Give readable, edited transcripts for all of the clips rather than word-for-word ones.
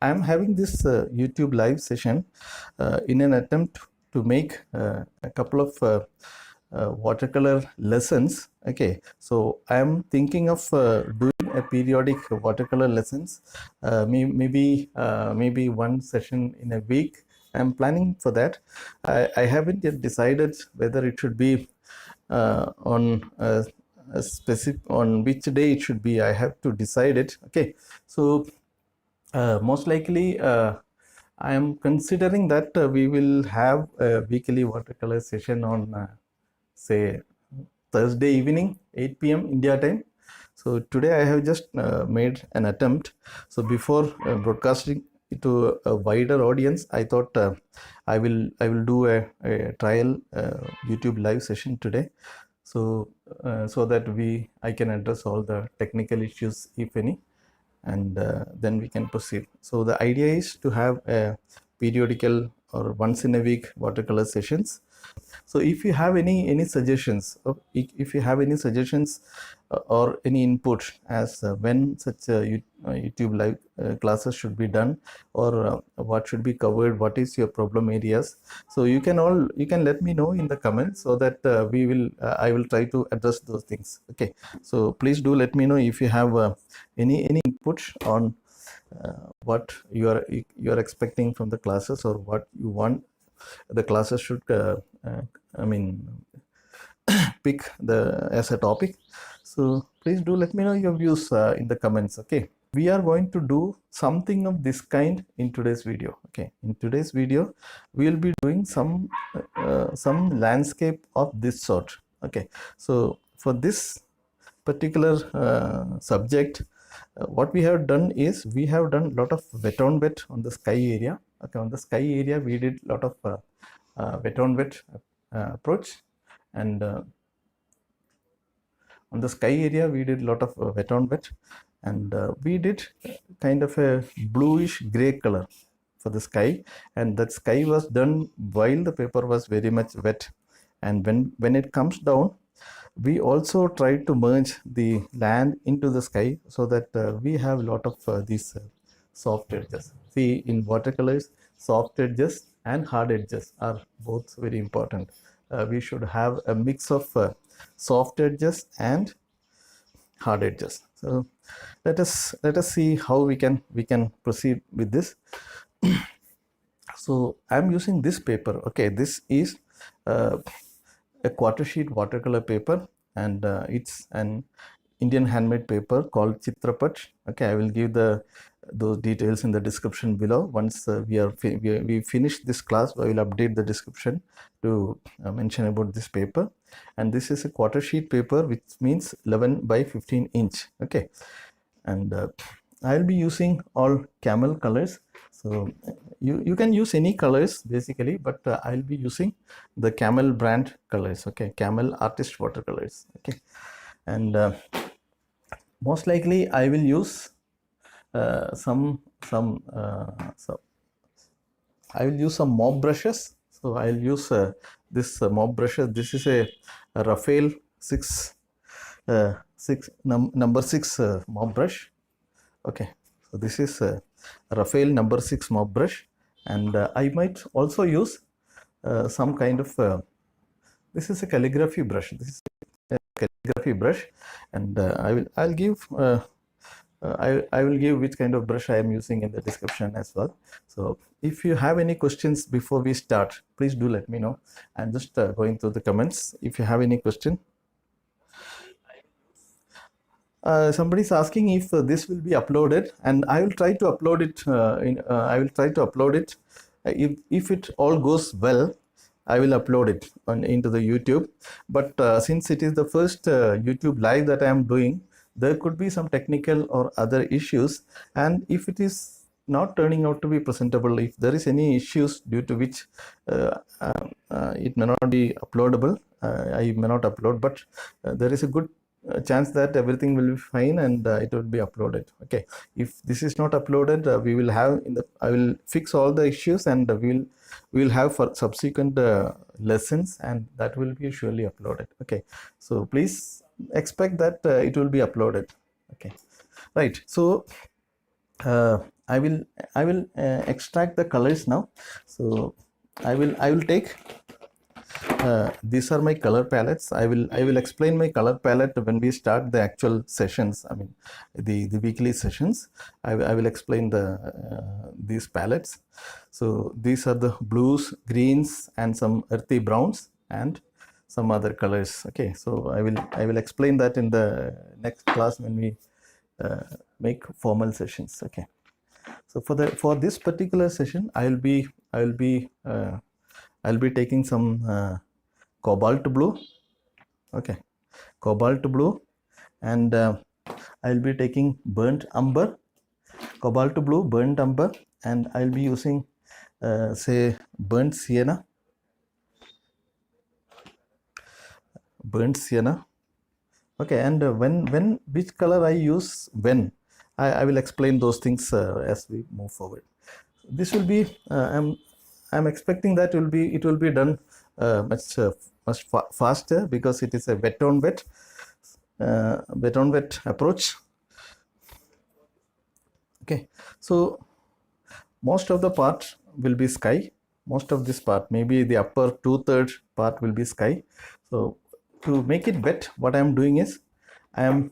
I am having this YouTube live session in an attempt to make a couple of watercolor lessons. Okay, so I am thinking of doing a periodic watercolor lessons, maybe one session in a week. I am planning for that. I haven't yet decided whether it should be on a specific, on which day it should be. I have to decide it. Okay, so most likely I am considering that we will have a weekly watercolor session on say Thursday evening 8 p.m. India time. So today I have just made an attempt. So before broadcasting it to a wider audience, I thought I will do a trial YouTube live session today. So so that I can address all the technical issues, if any, and then we can proceed. So the idea is to have a periodical or once in a week watercolor sessions. So if you have any suggestions, or if you have any suggestions or any input as when such YouTube live classes should be done, or what should be covered, what is your problem areas, so you can let me know in the comments, so that I will try to address those things. Okay, so please do let me know if you have any input on what you are expecting from the classes, or what you want the classes should I mean pick as a topic. So please do let me know your views in the comments. Okay, we are going to do something of this kind in today's video. Okay, in today's video we will be doing some landscape of this sort. Okay, so for this particular subject, what we have done is we have done a lot of wet on wet on the sky area. Okay, on the sky area we did a lot of wet on wet approach, and on the sky area we did a lot of wet on wet, and we did kind of a bluish gray color for the sky, and that sky was done while the paper was very much wet. And when it comes down, we also tried to merge the land into the sky, so that we have a lot of these soft edges. See, in watercolors, soft edges and hard edges are both very important. We should have a mix of soft edges and hard edges. So let us see how we can proceed with this. So I'm using this paper. Okay, this is a quarter sheet watercolor paper, and it's an Indian handmade paper called Chitrapat. Okay, I will give those details in the description below. Once we finish this class, I will update the description to mention about this paper. And this is a quarter sheet paper, which means 11 by 15 inch. Okay, and I'll be using all camel colors. So you can use any colors basically, but I'll be using the camel brand colors. Okay, camel artist watercolors. Okay, and most likely I will use some I will use some mob brushes. So I'll use this mob brushes. This is a Raphael number 6 mob brush. Okay, so this is Raphael number 6 mob brush, and I might also use some kind of this is a calligraphy brush. This is a calligraphy brush, and I'll give I will give which kind of brush I am using in the description as well. So if you have any questions before we start, please do let me know. I'm just going through the comments. If you have any question. Somebody is asking if this will be uploaded, and I will try to upload it. I will try to upload it. If it all goes well, I will upload it into the YouTube. But since it is the first YouTube live that I am doing, there could be some technical or other issues, and if it is not turning out to be presentable, if there is any issues due to which it may not be uploadable, I may not upload. But there is a good chance that everything will be fine, and it will be uploaded. Okay, if this is not uploaded, we will have I will fix all the issues, and we will have for subsequent lessons, and that will be surely uploaded. Okay, so please expect that it will be uploaded. Okay, right. So I will extract the colors now. So I will take these are my color palettes. I will explain my color palette when we start the actual sessions. I mean the weekly sessions. I will explain the these palettes. So these are the blues, greens, and some earthy browns and some other colors. Okay, so I will explain that in the next class when we make formal sessions. Okay, so for this particular session I'll be taking some cobalt blue. Okay, cobalt blue, and I'll be taking burnt umber, cobalt blue, burnt umber, and I'll be using say burnt sienna, burnt sienna. Okay, and when which color I use when, I will explain those things as we move forward. This will be I'm expecting that it will be done much faster because it is a wet on wet approach. Okay, so most of the part will be sky. Most of this part, maybe the upper 2/3 part will be sky. So to make it wet, what I am doing is I am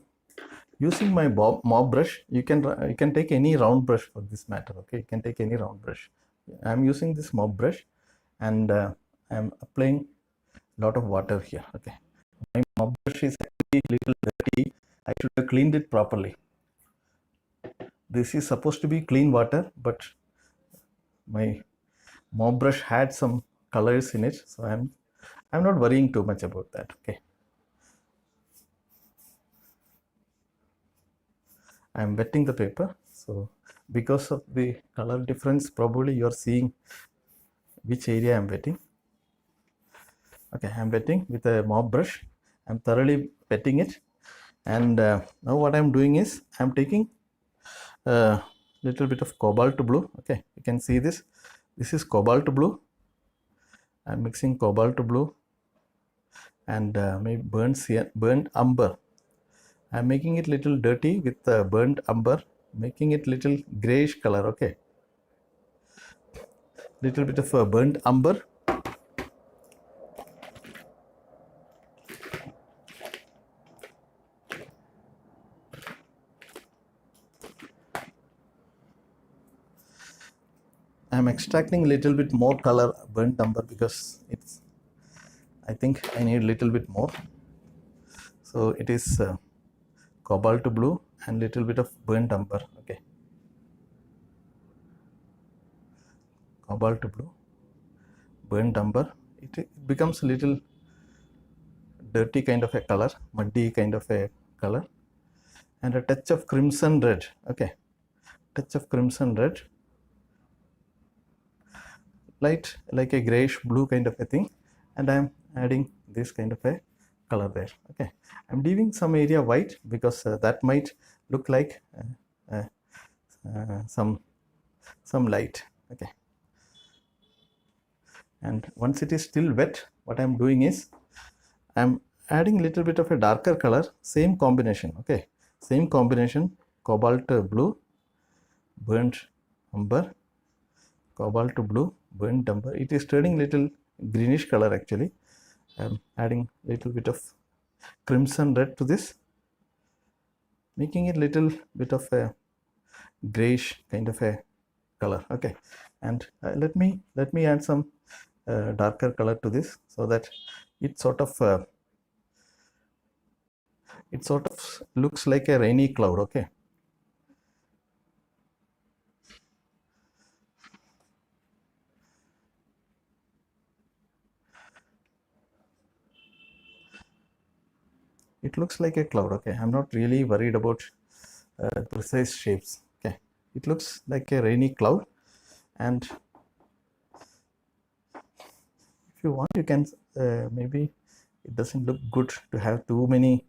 using my mop brush. You can take any round brush for this matter. Okay, you can take any round brush. I am using this mop brush, and I am applying a lot of water here. Okay, my mop brush is actually a little dirty. I should have cleaned it properly. This is supposed to be clean water, but my mop brush had some colors in it, so I'm not worrying too much about that. Okay, I'm wetting the paper. So because of the color difference, probably you're seeing which area I'm wetting. Okay, I'm wetting with a mop brush. I'm thoroughly wetting it, and now what I'm doing is I'm taking a little bit of cobalt blue. Okay, you can see this. This is cobalt blue. I'm mixing cobalt blue and maybe burnt umber. I'm making it little dirty with burnt umber, making it little grayish color. Okay, little bit of burnt umber. I'm extracting a little bit more color burnt umber because it's, I think I need a little bit more. So it is cobalt blue and little bit of burnt umber. Okay, cobalt blue, burnt umber. It becomes a little dirty kind of a color, muddy kind of a color, and a touch of crimson red. Okay, touch of crimson red, light like a grayish blue kind of a thing, and I'm adding this kind of a color there. Okay, I'm leaving some area white because that might look like some light. Okay, and once it is still wet, what I'm doing is I'm adding a little bit of a darker color, same combination. Okay, same combination, cobalt blue, burnt umber, cobalt blue, burnt umber. It is turning little greenish color actually. I'm adding little bit of crimson red to this, making it little bit of a grayish kind of a color. Okay, and let me add some darker color to this so that it sort of looks like a rainy cloud. Okay, it looks like a cloud. Okay, I'm not really worried about precise shapes. Okay, it looks like a rainy cloud, and if you want, you can maybe it doesn't look good to have too many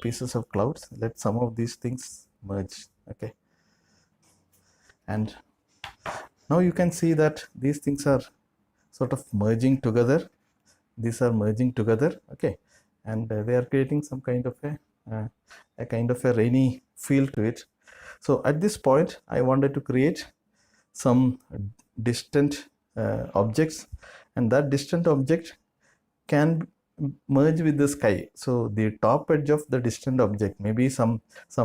pieces of clouds. Let some of these things merge. Okay, and now you can see that these things are sort of merging together. These are merging together. Okay, and they are creating some kind of a kind of a rainy feel to it. So at this point I wanted to create some distant objects, and that distant object can merge with the sky. So the top edge of the distant object, maybe some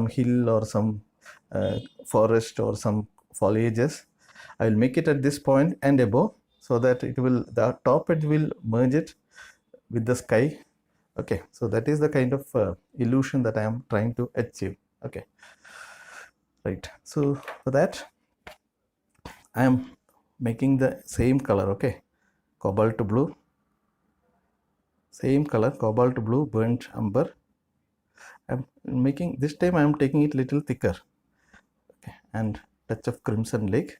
hill or some forest or some foliages, I will make it at this point and above, so that the top edge will merge it with the sky. Okay, so that is the kind of illusion that I am trying to achieve. Okay, right. So for that I am making the same color. Okay, cobalt blue, same color, cobalt blue, burnt umber. I'm making this time I am taking it little thicker. Okay, and touch of crimson lake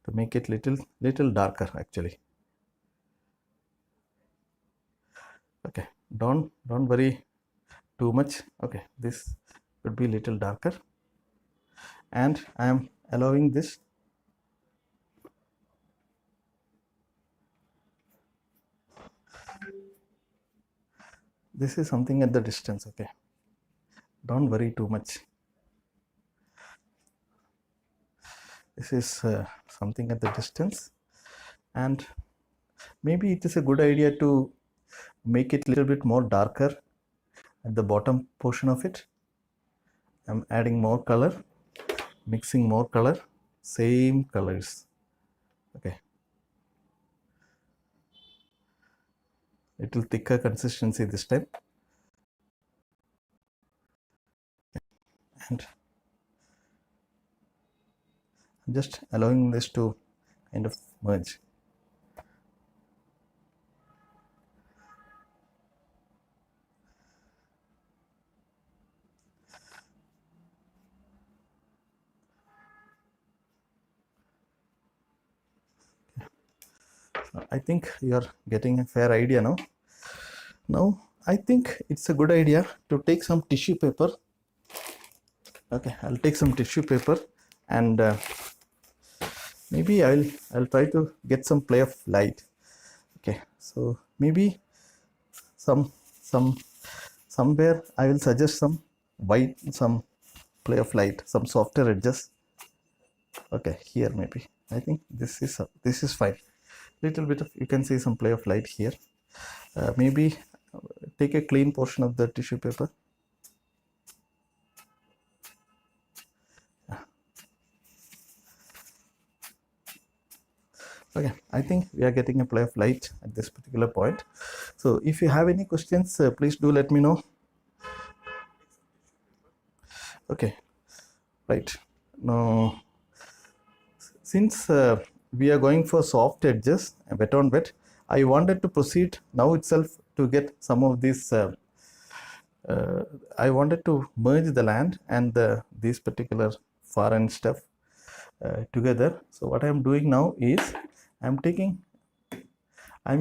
to make it little darker actually. Okay, don't worry too much. Okay, this could be little darker, and I am allowing this. This is something at the distance. Okay, don't worry too much. This is something at the distance, and maybe it is a good idea to make it a little bit more darker at the bottom portion of it. I'm adding more color, mixing more color, same colors. Okay, little thicker consistency this time, and I'm just allowing this to kind of merge. I think you are getting a fair idea now. Now I think it's a good idea to take some tissue paper. Okay, I'll take some tissue paper, and maybe I'll try to get some play of light. Okay, so maybe somewhere I will suggest some white, some play of light, some softer edges. Okay, here maybe I think this is fine. Little bit of, you can see some play of light here. Maybe take a clean portion of the tissue paper. Okay, I think we are getting a play of light at this particular point. So if you have any questions, please do let me know. Okay, right. Now, since we are going for soft edges, wet on wet, I wanted to proceed now itself to get some of these. I wanted to merge the land and these particular foreign stuff together. So what I am doing now is I'm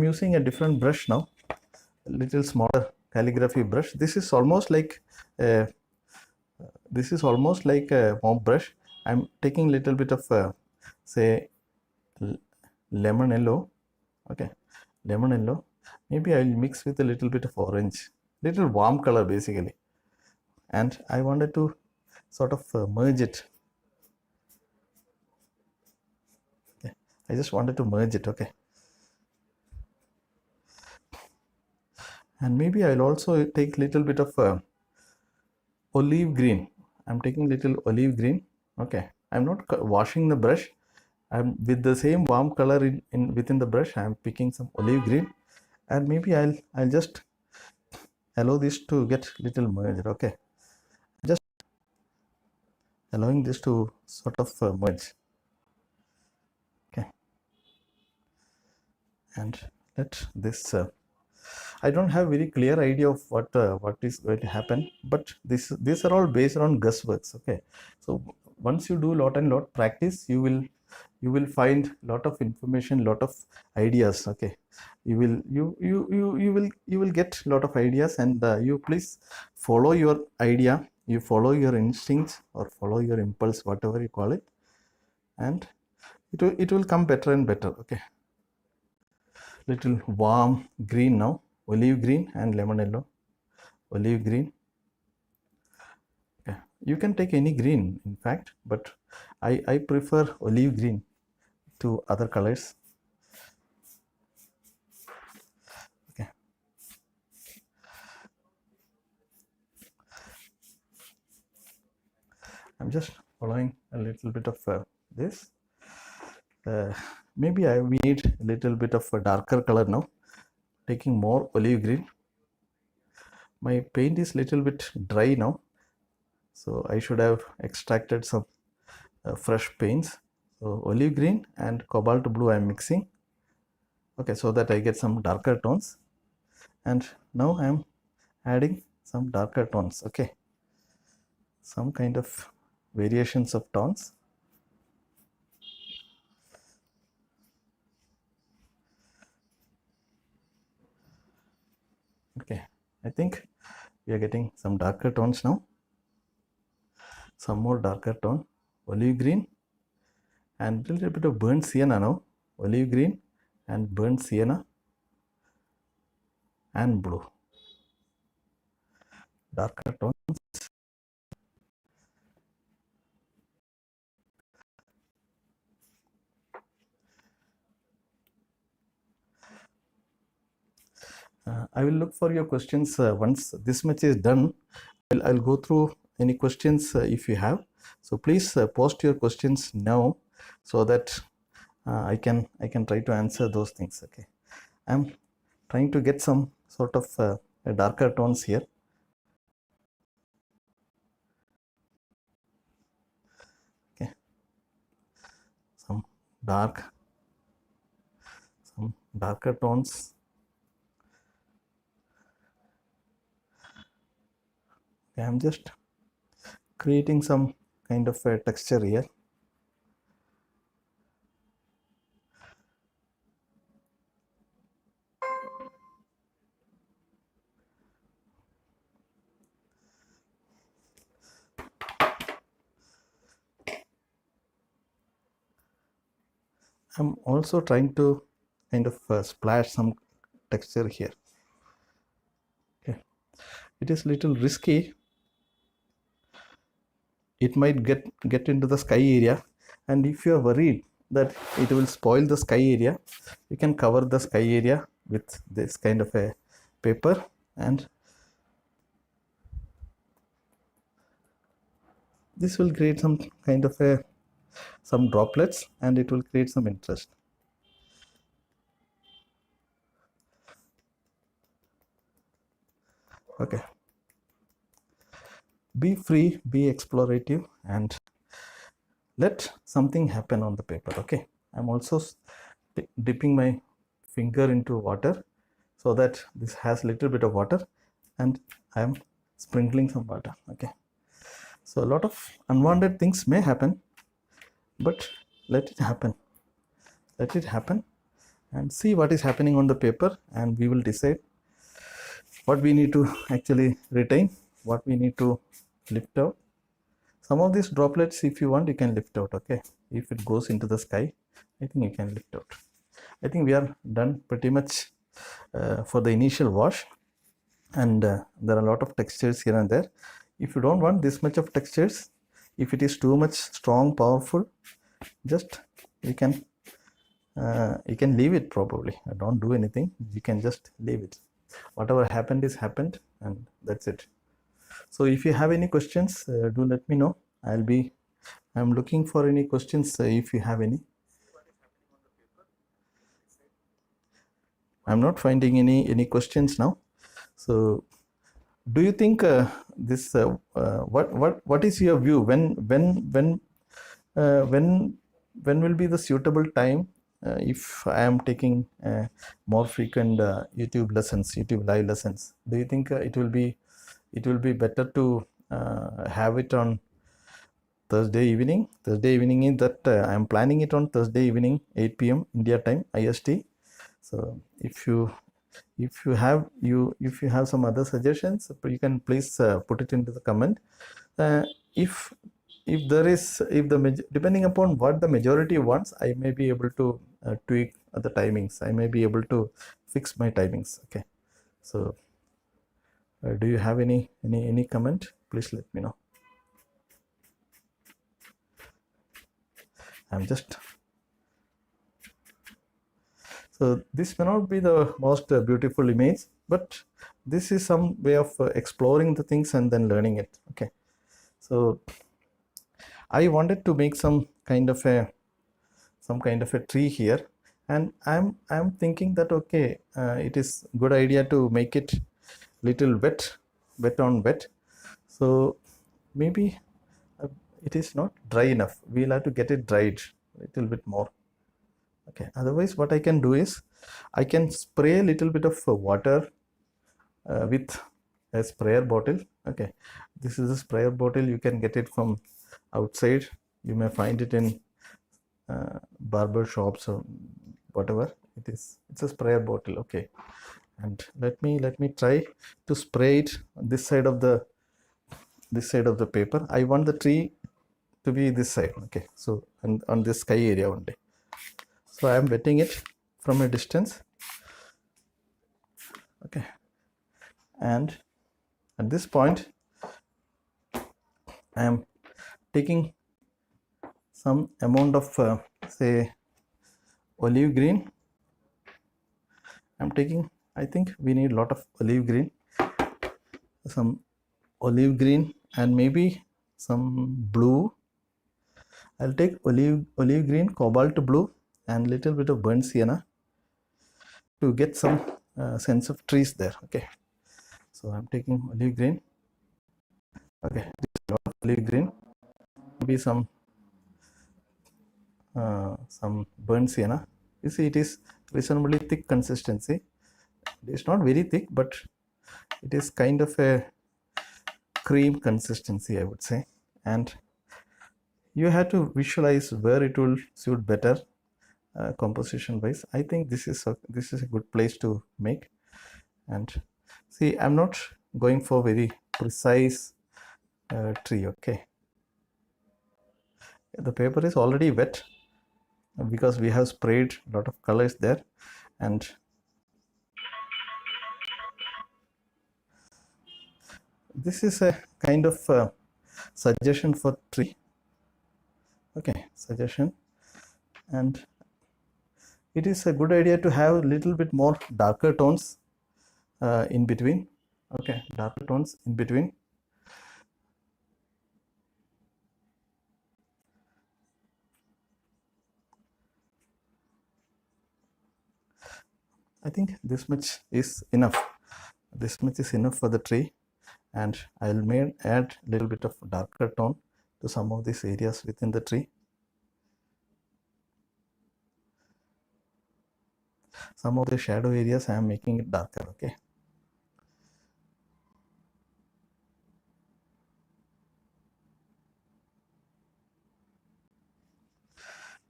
using a different brush now, a little smaller calligraphy brush. This is almost like a mob brush. I'm taking little bit of say lemon yellow. Okay, lemon yellow. Maybe I'll mix with a little bit of orange, little warm color basically, and I wanted to sort of merge it. Okay. I just wanted to merge it. Okay, and maybe I'll also take little bit of olive green. I'm taking little olive green. Okay, I'm not washing the brush. I'm with the same warm color within the brush. I'm picking some olive green, and maybe I'll just allow this to get little merged. Okay, just allowing this to sort of merge. Okay, and let this. I don't have very clear idea of what is going to happen, but these are all based on guessworks. Okay, so once you do lot and lot practice, you will find lot of information, lot of ideas. Okay, you will get lot of ideas, and you please follow your idea, you follow your instincts or follow your impulse, whatever you call it, and it will come better and better. Okay, little warm green now, olive green and lemon yellow, olive green. Okay, You can take any green, in fact, but I prefer olive green to other colors. Okay. I'm just following a little bit of this. Maybe we need a little bit of a darker color now. Taking more olive green. My paint is little bit dry now, so I should have extracted some fresh paints. So olive green and cobalt blue I am mixing. Okay, so that I get some darker tones. And now I am adding some darker tones. Okay, some kind of variations of tones. Okay, I think we are getting some darker tones now. Some more darker tone, olive green and a little bit of burnt sienna now. Olive green and burnt sienna and blue. Darker tones. I will look for your questions once this much is done. I'll go through any questions if you have. So please post your questions now so that I can try to answer those things. Okay, I'm trying to get some sort of darker tones here. Okay, some darker tones. Okay, I'm just creating some kind of a texture here. I'm also trying to kind of splash some texture here. Okay, it is little risky. It might get into the sky area, and if you are worried that it will spoil the sky area, you can cover the sky area with this kind of a paper, and this will create some kind of some droplets, and it will create some interest. Okay, be free, be explorative, and let something happen on the paper. Okay, I'm also dipping my finger into water so that this has little bit of water, and I am sprinkling some water. Okay, so a lot of unwanted things may happen, but let it happen. Let it happen and see what is happening on the paper, and we will decide what we need to actually retain, what we need to lift out. Some of these droplets, if you want, you can lift out. Okay, if it goes into the sky, I think you can lift out. I think we are done pretty much for the initial wash, and there are a lot of textures here and there. If you don't want this much of textures, if it is too much strong, powerful, just you can leave it. Probably don't do anything, you can just leave it. Whatever happened is happened, and that's it. So if you have any questions, do let me know. I'm looking for any questions if you have any. I'm not finding any questions now. So do you think this what is your view, when will be the suitable time if I am taking more frequent YouTube live lessons? Do you think it will be better to have it on Thursday evening? Thursday evening is that I am planning it on Thursday evening, 8 p.m. India time, IST. So if you have some other suggestions, you can please put it into the comment. If depending upon what the majority wants, I may be able to tweak the timings. I may be able to fix my timings. Okay, so do you have any comment? Please let me know. I'm just, so this may not be the most beautiful image, but this is some way of exploring the things and then learning it. Okay, so I wanted to make some kind of a tree here, and I'm thinking that okay, it is good idea to make it little wet on wet. So maybe it is not dry enough. We'll have to get it dried a little bit more. Okay, otherwise what I can do is I can spray a little bit of water with a sprayer bottle. Okay, this is a sprayer bottle. You can get it from outside. You may find it in barber shops or whatever it is. It's a sprayer bottle. Okay, and let me try to spray it on this side of the paper. I want the tree to be this side. Okay, so and on this sky area only. So I am wetting it from a distance. Okay, and at this point I am taking some amount of say olive green. I'm taking, I think we need a lot of olive green, some olive green, and maybe some blue. I'll take olive green, cobalt blue, and little bit of burnt sienna to get some sense of trees there. Okay, so I'm taking olive green. Okay, olive green, maybe some burnt sienna. You see, it is reasonably thick consistency. It's not very thick, but it is kind of a cream consistency, I would say. And you have to visualize where it will suit better composition wise. I think this is a good place to make. And see, I'm not going for very precise tree. Okay, the paper is already wet because we have sprayed a lot of colors there, and this is a kind of suggestion for tree. Okay, suggestion. And it is a good idea to have a little bit more darker tones in between. Okay, darker tones in between. I think this much is enough. This much is enough for the tree, and I'll add a little bit of darker tone to some of these areas within the tree. Some of the shadow areas I am making it darker. Okay.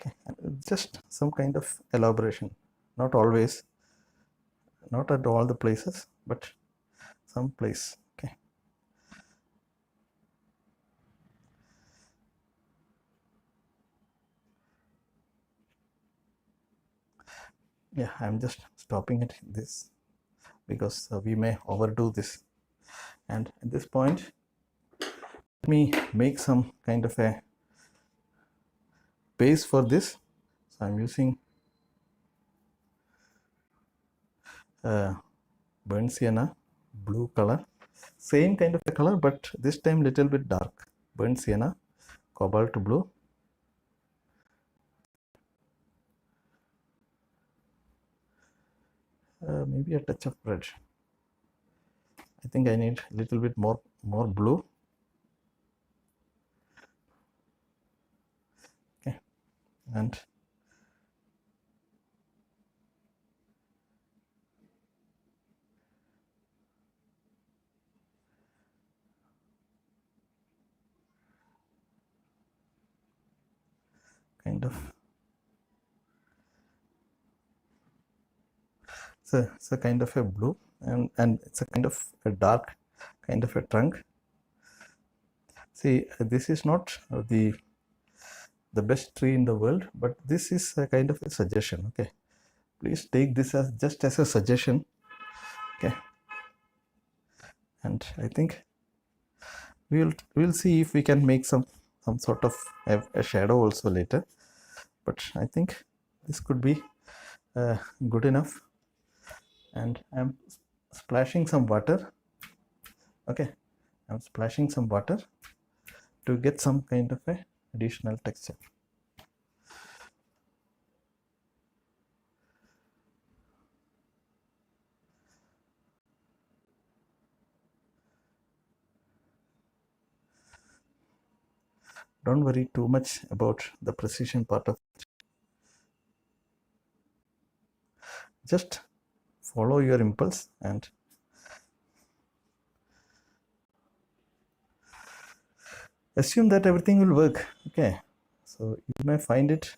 Okay, just some kind of elaboration, not always, not at all the places, but some place. Okay, yeah, I'm just stopping it this because we may overdo this. And at this point, let me make some kind of a base for this. So I'm using burnt sienna blue color, same kind of a color, but this time little bit dark. Burnt sienna, cobalt blue, maybe a touch of red. I think I need a little bit more blue. Okay, and kind of, it's a kind of a blue, and it's a kind of a dark kind of a trunk. See, this is not the best tree in the world, but this is a kind of a suggestion. Okay, please take this as just as a suggestion. Okay, and I think we'll see if we can make some sort of a shadow also later. but I think this could be good enough. And I'm splashing some water. Okay, I'm splashing some water to get some kind of a additional texture. Don't worry too much about the precision part of it. Just follow your impulse and assume that everything will work. Okay, so you may find it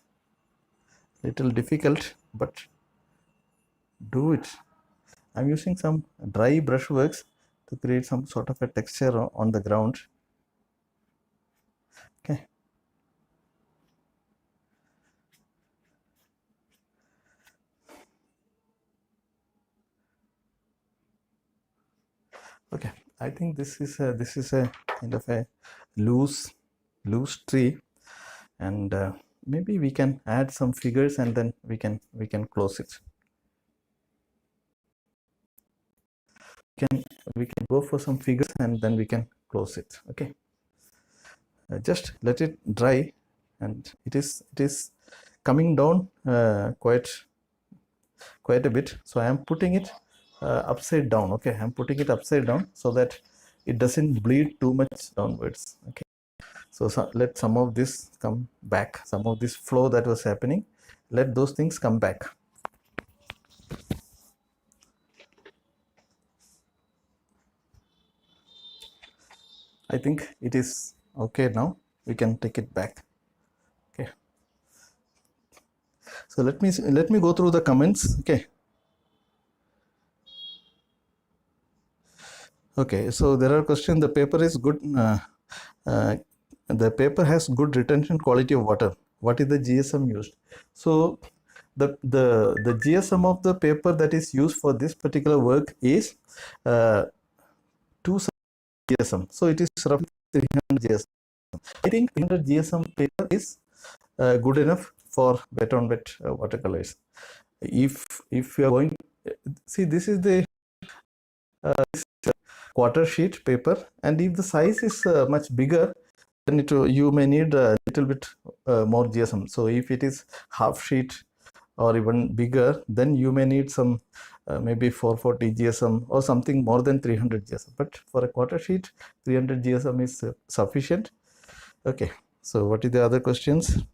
little difficult, but do it. I'm using some dry brushworks to create some sort of a texture on the ground. Okay. Okay, I think this is a kind of a loose tree, and maybe we can add some figures and then we can close it. We can go for some figures and then we can close it. Okay, just let it dry, and it is coming down quite a bit. So I am putting it upside down. Okay, I'm putting it upside down so that it doesn't bleed too much downwards. Okay, so let some of this come back, some of this flow that was happening, let those things come back. I think it is okay now. We can take it back. Okay, so let me go through the comments. Okay, so there are questions. The paper is good. The paper has good retention quality of water. What is the GSM used? So the GSM of the paper that is used for this particular work is 2 GSM. So it is roughly 300 GSM. I think 300 GSM paper is good enough for wet on wet watercolors. If you are going, see, this is the quarter sheet paper, and if the size is much bigger, then you may need a little bit more GSM. So if it is half sheet or even bigger, then you may need some maybe 440 GSM or something more than 300 GSM. But for a quarter sheet, 300 GSM is sufficient. Okay, so what is the other questions?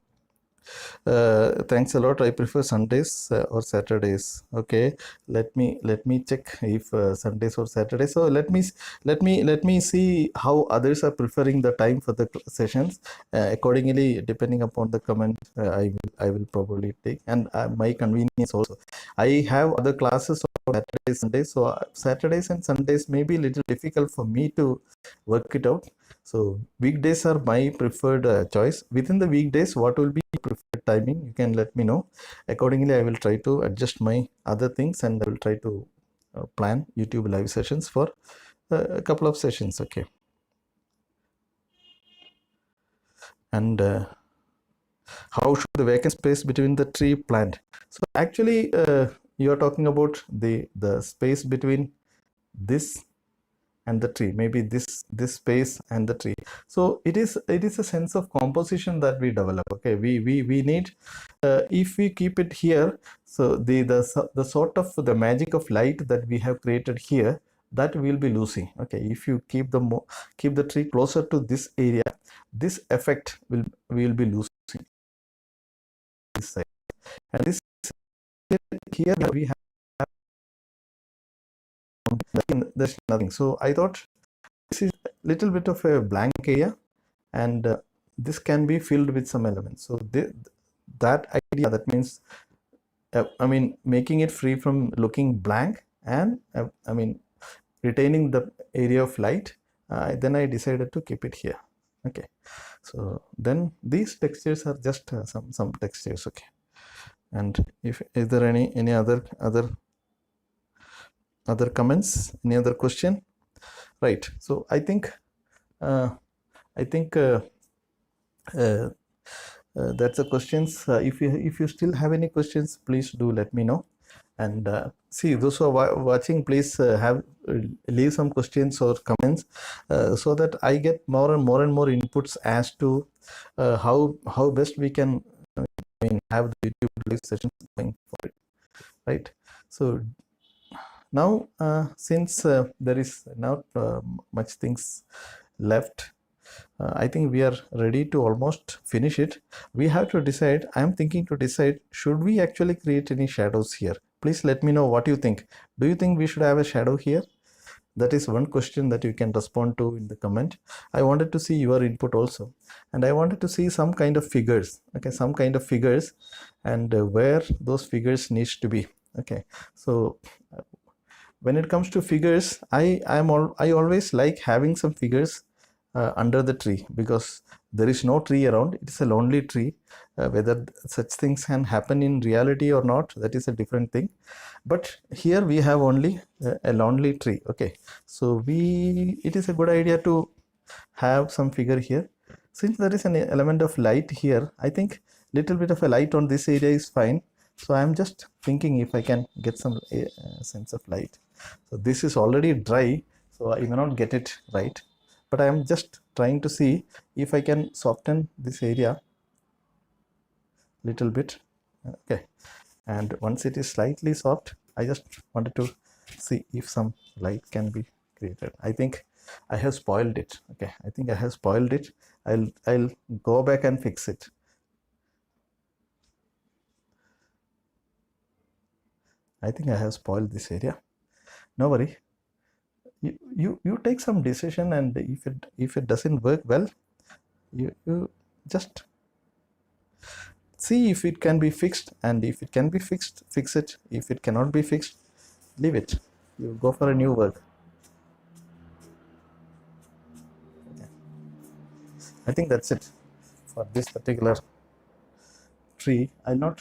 Thanks a lot. I prefer Sundays or Saturdays. Okay, let me check if Sundays or Saturdays. So let me see how others are preferring the time for the sessions. Accordingly, depending upon the comment, I will probably take, and my convenience also. I have other classes on Saturdays, Sundays. So Saturdays and Sundays may be a little difficult for me to work it out. So weekdays are my preferred choice. Within the weekdays, what will be preferred timing? You can let me know. Accordingly, I will try to adjust my other things, and I will try to plan YouTube live sessions for a couple of sessions. Okay. And how should the vacant space between the tree plant? So actually, you are talking about the space between this and the tree, maybe this space and the tree. So it is a sense of composition that we develop. Okay, we need if we keep it here, so the sort of the magic of light that we have created here, that we will be losing. Okay, if you keep the tree closer to this area, this effect we will be losing this side. And this here we have there's nothing. So I thought this is a little bit of a blank area, and this can be filled with some elements. So that idea, that means I mean, making it free from looking blank, and I mean, retaining the area of light, then I decided to keep it here. Okay, so then these textures are just some textures. Okay, and is there any other comments, any other question? Right, so I think That's the questions. If you still have any questions, please do let me know. And see, those who are watching, please leave some questions or comments so that I get more and more inputs as to how best we can have the YouTube live sessions going forward, right? So now since there is not much things left, I think we are ready to almost finish it. We have to decide. I am thinking to decide, should we actually create any shadows here? Please let me know what you think. Do you think we should have a shadow here? That is one question that you can respond to in the comment. I wanted to see your input also, and I wanted to see some kind of figures. Okay, some kind of figures, and where those figures needs to be. Okay, so when it comes to figures, I always like having some figures under the tree, because there is no tree around. It is a lonely tree. Whether such things can happen in reality or not, that is a different thing. But here we have only a lonely tree. Okay, so it is a good idea to have some figure here. Since there is an element of light here, I think little bit of a light on this area is fine. So I'm just thinking if I can get some sense of light. So this is already dry, so I may not get it right, but I am just trying to see if I can soften this area little bit. Okay, and once it is slightly soft, I just wanted to see if some light can be created. I think I have spoiled it. Okay, I think I have spoiled it. I'll go back and fix it. I think I have spoiled this area. No worry. You take some decision, and if it doesn't work well, you just see if it can be fixed, and if it can be fixed, fix it. If it cannot be fixed, leave it. You go for a new work. Okay. I think that's it for this particular tree. I'll not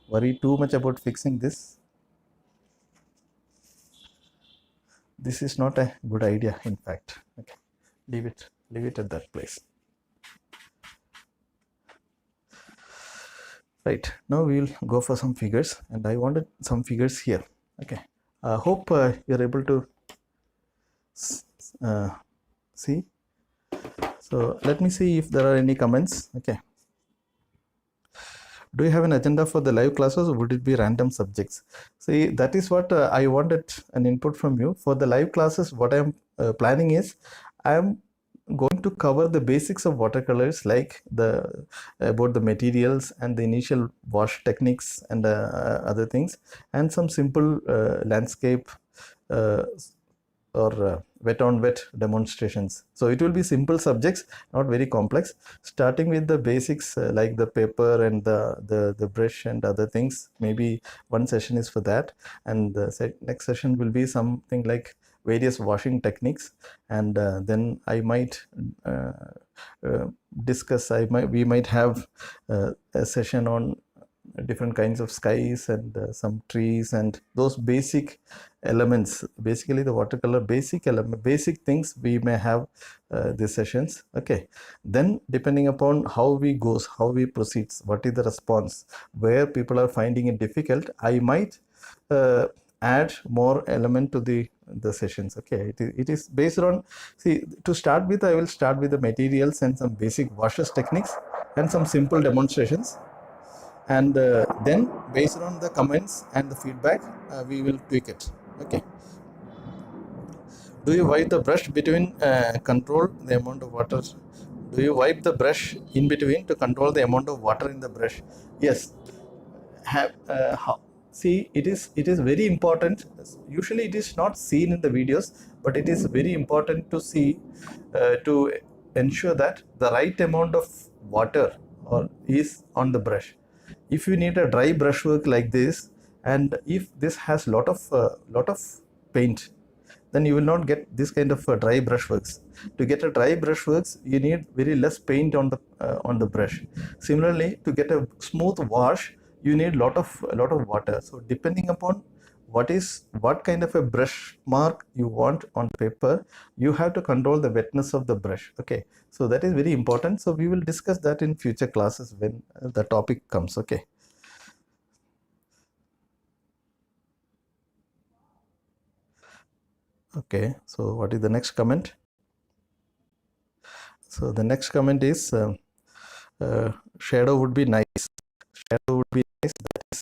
worry too much about fixing this. This is not a good idea, in fact. Okay, leave it at that place. Right, now we will go for some figures, and I wanted some figures here. Okay, hope you're able to see. So let me see if there are any comments. Okay, do you have an agenda for the live classes, or would it be random subjects? See, that is what I wanted an input from you. For the live classes, what I am planning is, I am going to cover the basics of watercolors, like about the materials and the initial wash techniques and other things, and some simple landscape or wet on wet demonstrations. So it will be simple subjects, not very complex, starting with the basics like the paper and the brush and other things. Maybe one session is for that, and the next session will be something like various washing techniques, and then I might discuss, we might have a session on different kinds of skies and some trees and those basic elements. Basically the watercolor basic things we may have these sessions. Okay, then depending upon how we proceed, what is the response, where people are finding it difficult, I might add more element to the sessions. Okay, it is based on, see, to start with, I will start with the materials and some basic washes techniques and some simple demonstrations, and then based on the comments and the feedback, we will tweak it. Okay, do you wipe the brush between control the amount of water? Do you wipe the brush in between to control the amount of water in the brush? Yes. See, it is very important. Usually it is not seen in the videos, but it is very important to see, to ensure that the right amount of water is on the brush. If you need a dry brushwork like this, and if this has lot of paint, then you will not get this kind of dry brushworks. To get a dry brushworks, you need very less paint on the brush. Similarly, to get a smooth wash, you need lot of water. So depending upon what kind of a brush mark you want on paper, you have to control the wetness of the brush. Okay, so that is very important. So we will discuss that in future classes when the topic comes. Okay. Okay, so what is the next comment? So the next comment is shadow would be nice. Shadow would be nice. That is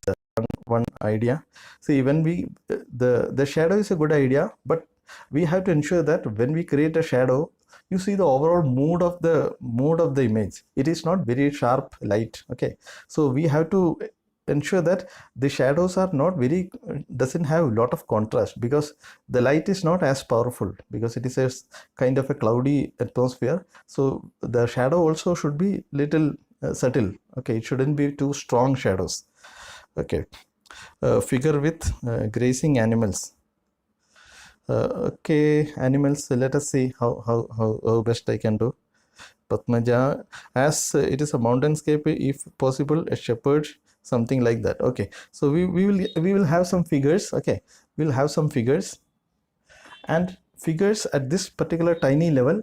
one idea. See, when we the shadow is a good idea, but we have to ensure that when we create a shadow, you see the overall mood of the image. It is not very sharp light. Okay, so we have to ensure that the shadows are not very doesn't have a lot of contrast, because the light is not as powerful because it is a kind of a cloudy atmosphere. So the shadow also should be little subtle. Okay, it shouldn't be too strong shadows. Okay, figure with grazing animals. Okay, animals. Let us see how best I can do. Patmaja, as it is a mountainscape, if possible, a shepherd, something like that. Okay, so we will have some figures. Okay, we'll have some figures, and figures at this particular tiny level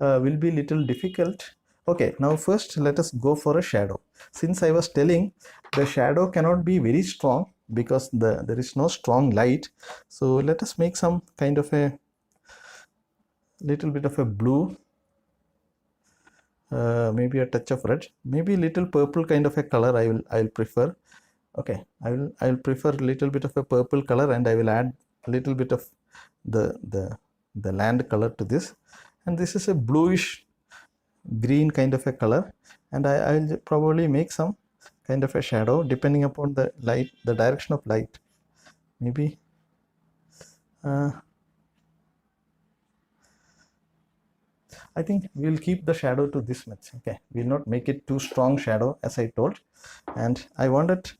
will be little difficult. Okay, now first let us go for a shadow. Since I was telling the shadow cannot be very strong because there is no strong light, so let us make some kind of a little bit of a blue, maybe a touch of red, maybe little purple kind of a color. I will prefer. Okay, I will prefer a little bit of a purple color, and I will add a little bit of the land color to this, and this is a bluish green kind of a color, and I'll probably make some kind of a shadow depending upon the light, the direction of light. Maybe I think we'll keep the shadow to this much. Okay, we'll not make it too strong shadow as I told, and I wanted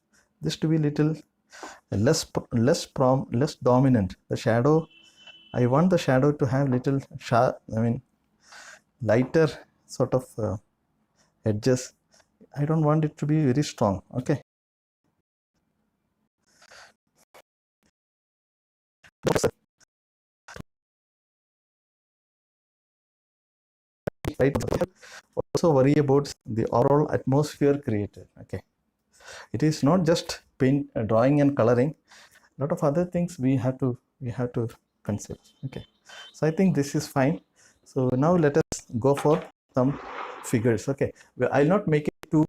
this to be little less dominant. The shadow, I want the shadow to have little sharp, I mean lighter sort of edges. I don't want it to be very strong. Okay, right. Also worry about the overall atmosphere created. Okay, it is not just paint, drawing and coloring. A lot of other things we have to consider. Okay, so I think this is fine. So now let us go for some figures. Okay, well, I'll not make it too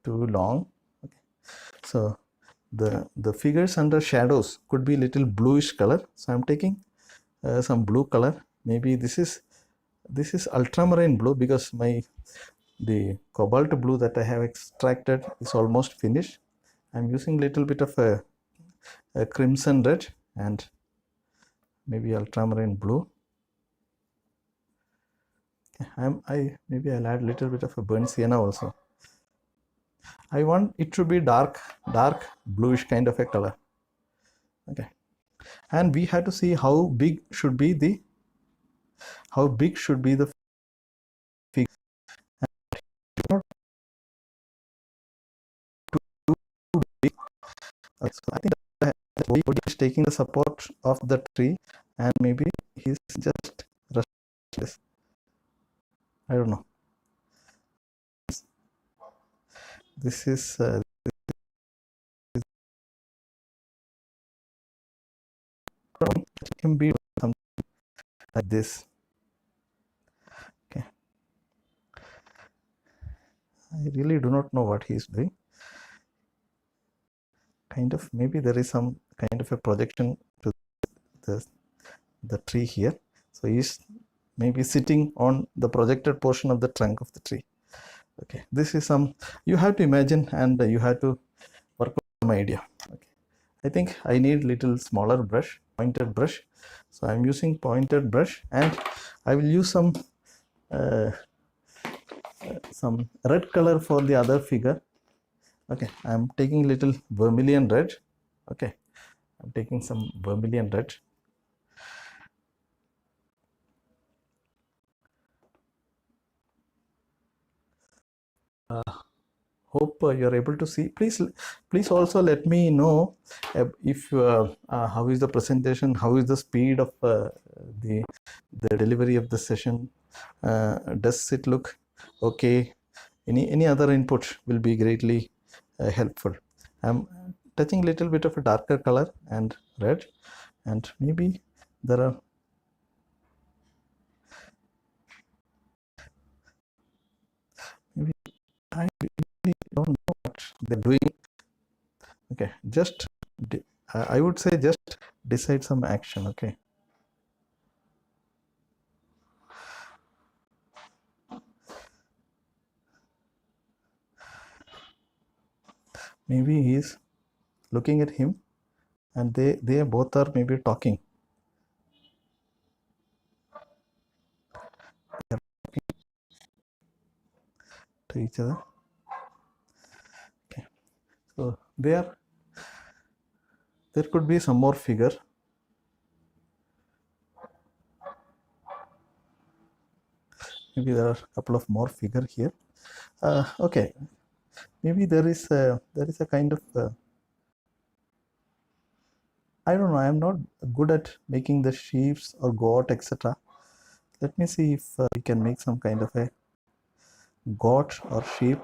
long. Okay, so the figures under shadows could be little bluish color, so I'm taking some blue color. Maybe this is ultramarine blue, because the cobalt blue that I have extracted is almost finished. I'm using little bit of a crimson red and maybe ultramarine blue. Maybe I'll add little bit of a burnt sienna also. I want it to be dark bluish kind of a color. Okay, and we have to see how big should be the figure. Not too big. Okay, so I think that body is taking the support of the tree, and maybe he's just restless. I don't know. This is it can be something like this. Okay, I really do not know what he is doing. Kind of, maybe there is some kind of a projection to the tree here. So he's maybe sitting on the projected portion of the trunk of the tree. Okay, this is some, you have to imagine, and you have to work on some idea. Okay, I think I need little smaller brush, pointed brush. So I'm using pointed brush, and I will use some red color for the other figure. Okay, I'm taking little vermilion red. Okay, I'm taking some vermilion red. hope you're able to see. Please also let me know if how is the presentation, how is the speed of the delivery of the session. Does it look okay? Any other input will be greatly helpful. I'm touching a little bit of a darker color and red, and maybe there are maybe I really don't know what they're doing. Okay, just I would say just decide some action. Okay, maybe he's looking at him, and they both are maybe talking. They're talking to each other. Okay, so there could be some more figure. Maybe there are a couple of more figure here. Okay, maybe there is a kind of I don't know. I am not good at making the sheaves or goat, etc. Let me see if we can make some kind of a goat or sheep.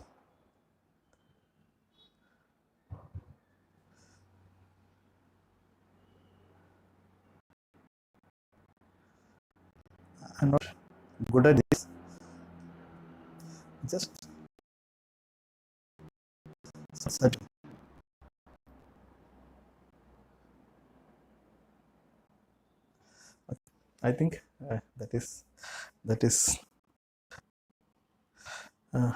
I'm not good at this. Just such. I think that is uh,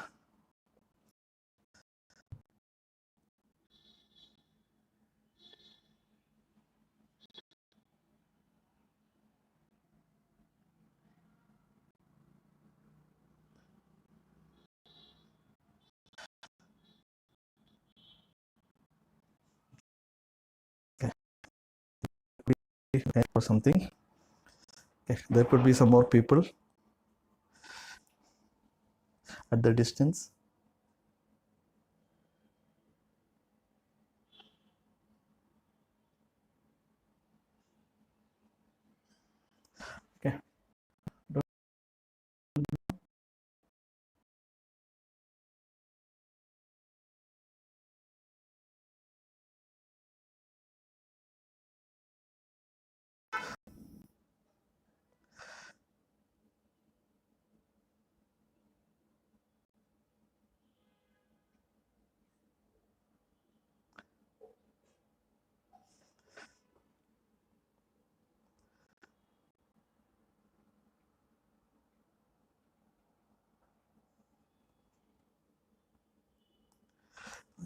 or something. Okay, there could be some more people at the distance. Okay.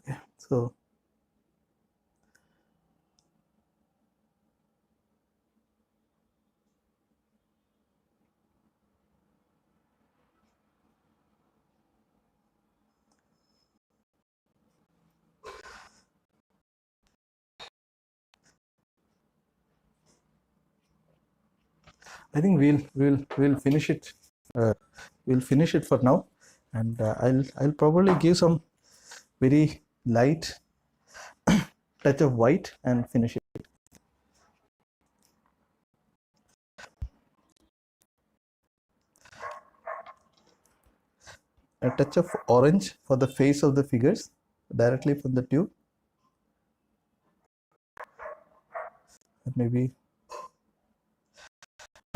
Okay. So I think we'll finish it. We'll finish it for now, and I'll probably give some very light touch of white and finish it. A touch of orange for the face of the figures directly from the tube. Maybe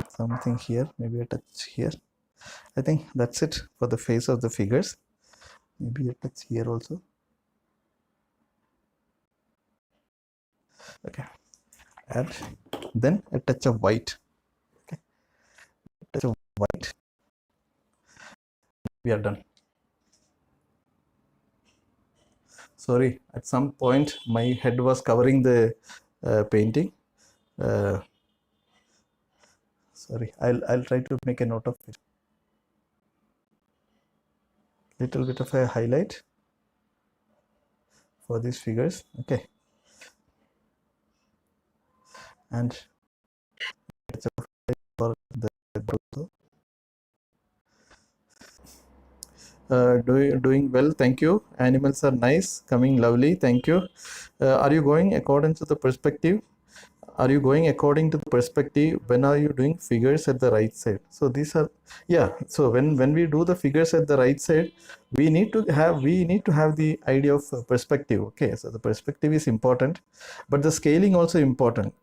something here, maybe a touch here. I think that's it for the face of the figures. Maybe a touch here also. Okay, and then a touch of white. Okay, touch of white. We are done. Sorry, at some point my head was covering the painting. Sorry, I'll try to make a note of it. Little bit of a highlight for these figures. Okay, and for the Doing well, thank you. Animals are nice, coming lovely, thank you. Are you going according to the perspective? Are you going according to the perspective? When are you doing figures at the right side? So these are, yeah. So when we do the figures at the right side, we need to have the idea of perspective. Okay, so the perspective is important, but the scaling also important.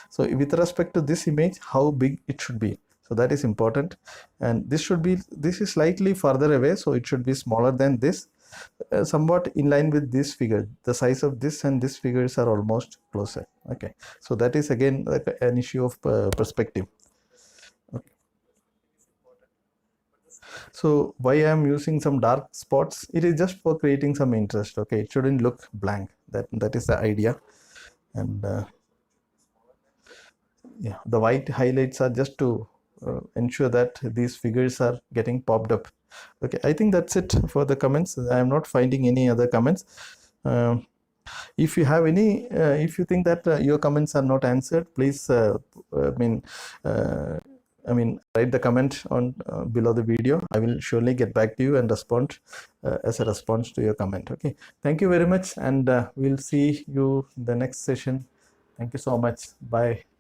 So with respect to this image, how big it should be, so that is important. And this is slightly further away, so it should be smaller than this, somewhat in line with this figure. The size of this and this figures are almost closer. Okay, so that is again like an issue of perspective. Okay. So why I am using some dark spots, it is just for creating some interest. Okay, it shouldn't look blank. That is the idea. And yeah, the white highlights are just to ensure that these figures are getting popped up. Okay, I think that's it for the comments. I am not finding any other comments. If you have any, if you think that your comments are not answered, please uh, write the comment on below the video. I will surely get back to you and respond as a response to your comment. Okay, thank you very much, and we'll see you in the next session. Thank you so much. Bye.